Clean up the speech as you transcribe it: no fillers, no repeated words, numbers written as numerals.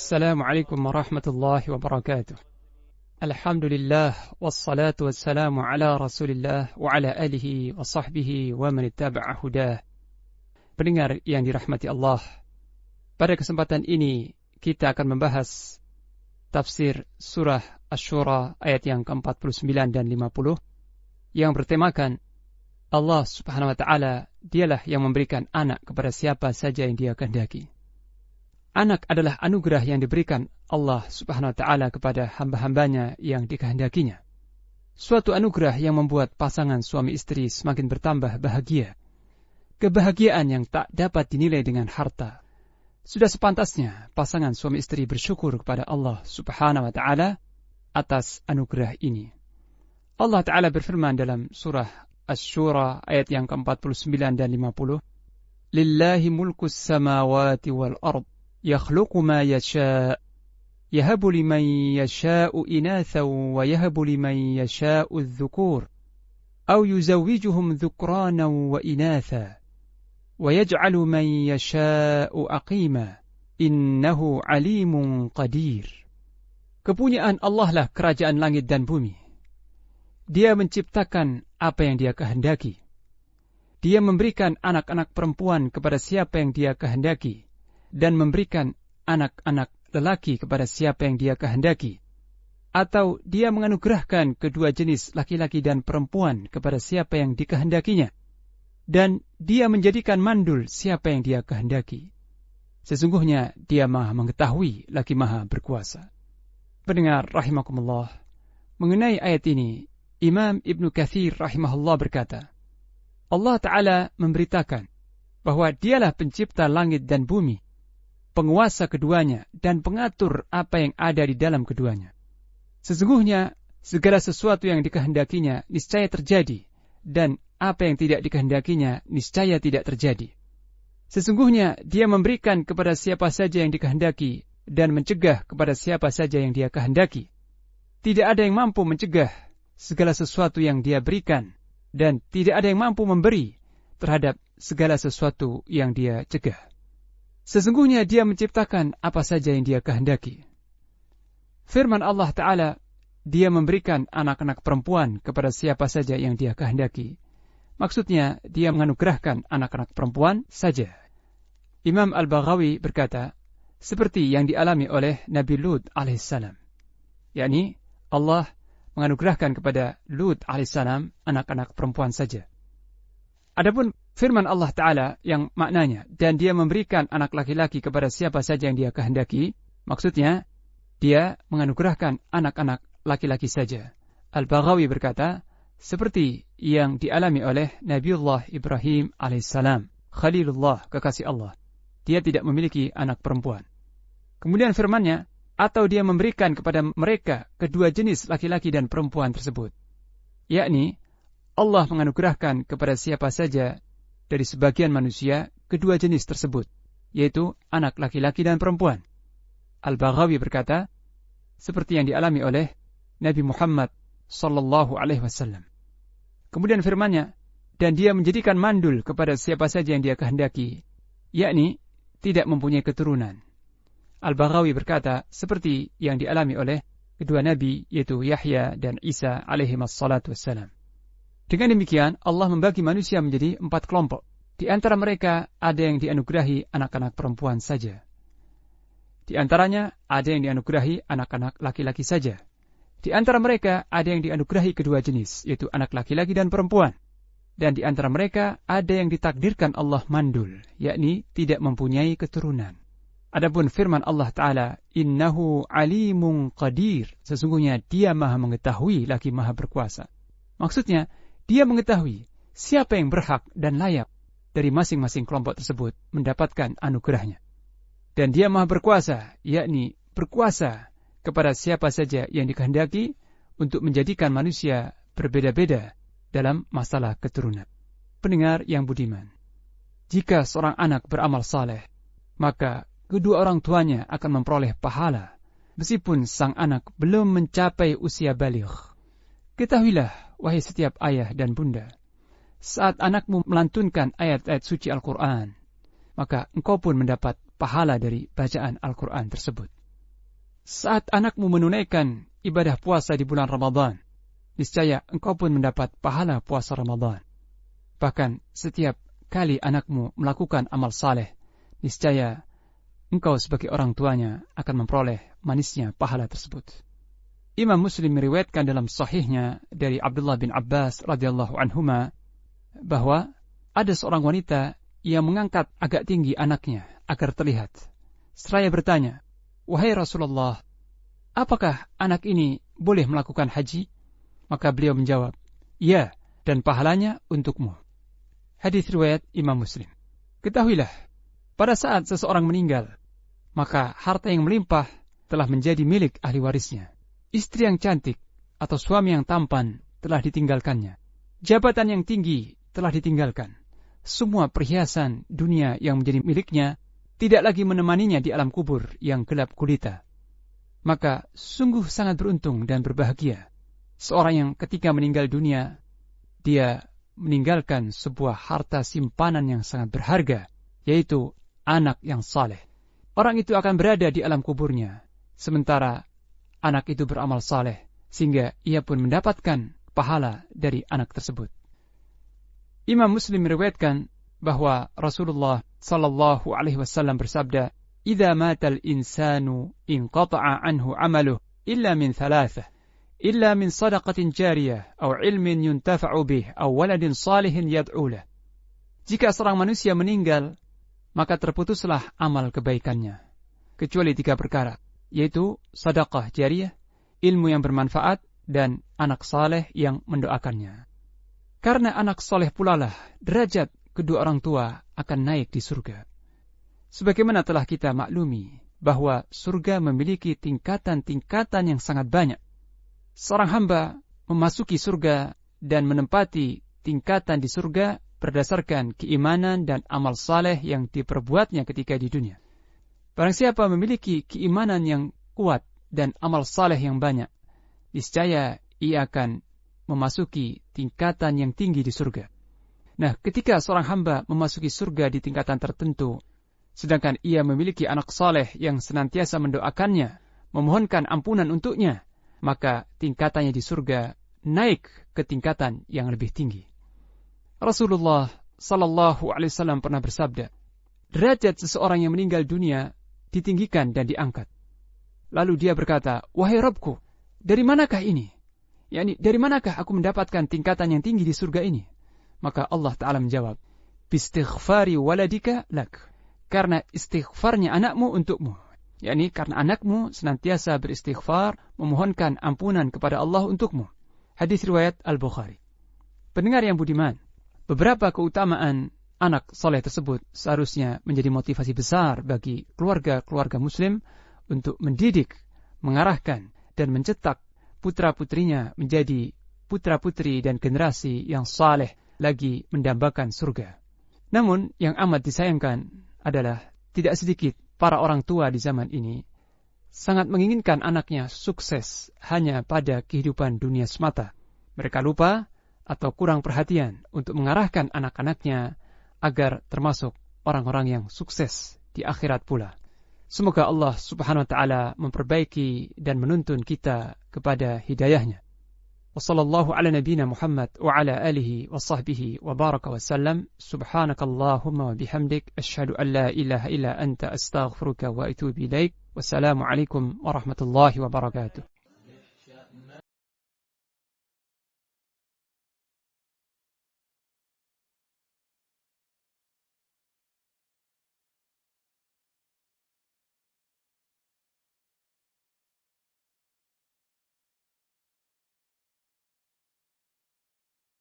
Assalamualaikum warahmatullahi wabarakatuh. Alhamdulillah, wassalatu wassalamu ala rasulillah wa ala alihi wa sahbihi wa man ittaba'a hudah. Pendengar yang dirahmati Allah, pada kesempatan ini kita akan membahas tafsir surah Asy-Syura ayat yang ke-49 dan 50 yang bertemakan Allah subhanahu wa ta'ala dialah yang memberikan anak kepada siapa saja yang dia kehendaki. Anak adalah anugerah yang diberikan Allah subhanahu wa ta'ala kepada hamba-hambanya yang dikehendakinya. Suatu anugerah yang membuat pasangan suami istri semakin bertambah bahagia. Kebahagiaan yang tak dapat dinilai dengan harta. Sudah sepantasnya pasangan suami istri bersyukur kepada Allah subhanahu wa ta'ala atas anugerah ini. Allah ta'ala berfirman dalam surah Asy-Syura ayat yang ke-49 dan 50. Lillahi mulkus samawati wal ard. يخلق ما يشاء يهب لمن يشاء إناثا ويهب لمن يشاء الذكور أو يزوجهم ذكرانا وإناثا ويجعل من يشاء أقيما إنه عليم قدير. Kepunyaan Allah lah kerajaan langit dan bumi. Dia menciptakan apa yang dia kehendaki. Dia memberikan anak-anak perempuan kepada siapa yang dia kehendaki dan memberikan anak-anak lelaki kepada siapa yang dia kehendaki. Atau dia menganugerahkan kedua jenis laki-laki dan perempuan kepada siapa yang dikehendakinya. Dan dia menjadikan mandul siapa yang dia kehendaki. Sesungguhnya dia maha mengetahui lagi maha berkuasa. Pendengar rahimakumullah, mengenai ayat ini, Imam Ibnu Katsir rahimahullah berkata, Allah Ta'ala memberitakan bahwa dialah pencipta langit dan bumi, penguasa keduanya, dan pengatur apa yang ada di dalam keduanya. Sesungguhnya, segala sesuatu yang dikehendakinya niscaya terjadi, dan apa yang tidak dikehendakinya niscaya tidak terjadi. Sesungguhnya, dia memberikan kepada siapa saja yang dikehendaki, dan mencegah kepada siapa saja yang dia kehendaki. Tidak ada yang mampu mencegah segala sesuatu yang dia berikan, dan tidak ada yang mampu memberi terhadap segala sesuatu yang dia cegah. Sesungguhnya dia menciptakan apa saja yang dia kehendaki. Firman Allah Ta'ala, dia memberikan anak-anak perempuan kepada siapa saja yang dia kehendaki. Maksudnya, dia menganugerahkan anak-anak perempuan saja. Imam Al-Baghawi berkata, seperti yang dialami oleh Nabi Lut alaihissalam. Yakni, Allah menganugerahkan kepada Lut alaihissalam anak-anak perempuan saja. Adapun firman Allah Ta'ala yang maknanya, dan dia memberikan anak laki-laki kepada siapa saja yang dia kehendaki, maksudnya, dia menganugerahkan anak-anak laki-laki saja. Al-Baghawi berkata, seperti yang dialami oleh Nabiullah Ibrahim alaihissalam, Khalilullah, kekasih Allah. Dia tidak memiliki anak perempuan. Kemudian firmannya, atau dia memberikan kepada mereka kedua jenis laki-laki dan perempuan tersebut. Yakni, Allah menganugerahkan kepada siapa saja dari sebagian manusia kedua jenis tersebut, yaitu anak laki-laki dan perempuan. Al-Baghawi berkata, seperti yang dialami oleh Nabi Muhammad sallallahu alaihi wasallam. Kemudian firman-Nya, dan dia menjadikan mandul kepada siapa saja yang dia kehendaki, yakni tidak mempunyai keturunan. Al-Baghawi berkata, seperti yang dialami oleh kedua nabi, yaitu Yahya dan Isa alaihi wassalatu wassalam. Dengan demikian, Allah membagi manusia menjadi 4 kelompok. Di antara mereka, ada yang dianugerahi anak-anak perempuan saja. Di antaranya, ada yang dianugerahi anak-anak laki-laki saja. Di antara mereka, ada yang dianugerahi kedua jenis, yaitu anak laki-laki dan perempuan. Dan di antara mereka, ada yang ditakdirkan Allah mandul, yakni tidak mempunyai keturunan. Adapun firman Allah Ta'ala, Innahu alimun qadir, sesungguhnya dia maha mengetahui lagi maha berkuasa. Maksudnya, dia mengetahui siapa yang berhak dan layak dari masing-masing kelompok tersebut mendapatkan anugerahnya. Dan dia maha berkuasa, yakni berkuasa kepada siapa saja yang dikehendaki untuk menjadikan manusia berbeda-beda dalam masalah keturunan. Pendengar yang budiman, jika seorang anak beramal saleh, maka kedua orang tuanya akan memperoleh pahala, meskipun sang anak belum mencapai usia baligh. Ketahuilah, wahai setiap ayah dan bunda, saat anakmu melantunkan ayat-ayat suci Al-Quran, maka engkau pun mendapat pahala dari bacaan Al-Quran tersebut. saat anakmu menunaikan ibadah puasa di bulan Ramadan, niscaya engkau pun mendapat pahala puasa Ramadan. Bahkan setiap kali anakmu melakukan amal saleh, niscaya engkau sebagai orang tuanya akan memperoleh manisnya pahala tersebut. Imam Muslim meriwayatkan dalam sahihnya dari Abdullah bin Abbas radhiyallahu anhuma bahwa ada seorang wanita yang mengangkat agak tinggi anaknya agar terlihat. Seraya bertanya, "Wahai Rasulullah, apakah anak ini boleh melakukan haji?" Maka beliau menjawab, "Ya, dan pahalanya untukmu." Hadis riwayat Imam Muslim. Ketahuilah, pada saat seseorang meninggal, maka harta yang melimpah telah menjadi milik ahli warisnya. Istri yang cantik atau suami yang tampan telah ditinggalkannya. Jabatan yang tinggi telah ditinggalkan. Semua perhiasan dunia yang menjadi miliknya tidak lagi menemaninya di alam kubur yang gelap gulita. Maka sungguh sangat beruntung dan berbahagia seorang yang ketika meninggal dunia, dia meninggalkan sebuah harta simpanan yang sangat berharga, yaitu anak yang saleh. Orang itu akan berada di alam kuburnya, sementara anak itu beramal saleh, sehingga ia pun mendapatkan pahala dari anak tersebut. Imam Muslim meriwayatkan bahwa Rasulullah sallallahu alaihi wasallam bersabda, "Idza matal insanu inqata'a anhu 'amaluhu illa min thalathah, illa min sadaqatin jariyah, aw ilmin yuntafa'u bih, aw waladin salihin yad'u lah." Jika seorang manusia meninggal, maka terputuslah amal kebaikannya, kecuali 3 perkara, yaitu sedekah jariyah, ilmu yang bermanfaat, dan anak saleh yang mendoakannya. Karena anak saleh pulalah derajat kedua orang tua akan naik di surga. Sebagaimana telah kita maklumi bahwa surga memiliki tingkatan-tingkatan yang sangat banyak. Seorang hamba memasuki surga dan menempati tingkatan di surga berdasarkan keimanan dan amal saleh yang diperbuatnya ketika di dunia. Barang siapa memiliki keimanan yang kuat dan amal saleh yang banyak, niscaya ia akan memasuki tingkatan yang tinggi di surga. Nah, ketika seorang hamba memasuki surga di tingkatan tertentu, sedangkan ia memiliki anak saleh yang senantiasa mendoakannya, memohonkan ampunan untuknya, maka tingkatannya di surga naik ke tingkatan yang lebih tinggi. Rasulullah sallallahu alaihi wasallam pernah bersabda, derajat seseorang yang meninggal dunia ditinggikan dan diangkat. Lalu dia berkata, "Wahai Rabbku, dari manakah ini? Yani, dari manakah aku mendapatkan tingkatan yang tinggi di surga ini?" Maka Allah Ta'ala menjawab, "Bistighfari waladika lak." Karena istighfarnya anakmu untukmu. Yani, karena anakmu senantiasa beristighfar, memohonkan ampunan kepada Allah untukmu. Hadis riwayat Al-Bukhari. Pendengar yang budiman, beberapa keutamaan anak soleh tersebut seharusnya menjadi motivasi besar bagi keluarga-keluarga muslim untuk mendidik, mengarahkan, dan mencetak putra-putrinya menjadi putra-putri dan generasi yang saleh lagi mendambakan surga. Namun, yang amat disayangkan adalah tidak sedikit para orang tua di zaman ini sangat menginginkan anaknya sukses hanya pada kehidupan dunia semata. Mereka lupa atau kurang perhatian untuk mengarahkan anak-anaknya agar termasuk orang-orang yang sukses di akhirat pula. Semoga Allah Subhanahu wa taala memperbaiki dan menuntun kita kepada hidayahnya. Wassallallahu ala nabiyyina Muhammad wa ala alihi wa sahbihi wa baraka wa sallam. Subhanakallahumma wa bihamdik asyhadu an la ilaha illa anta astaghfiruka wa atubu ilaik. Wassalamu alaikum warahmatullahi wabarakatuh.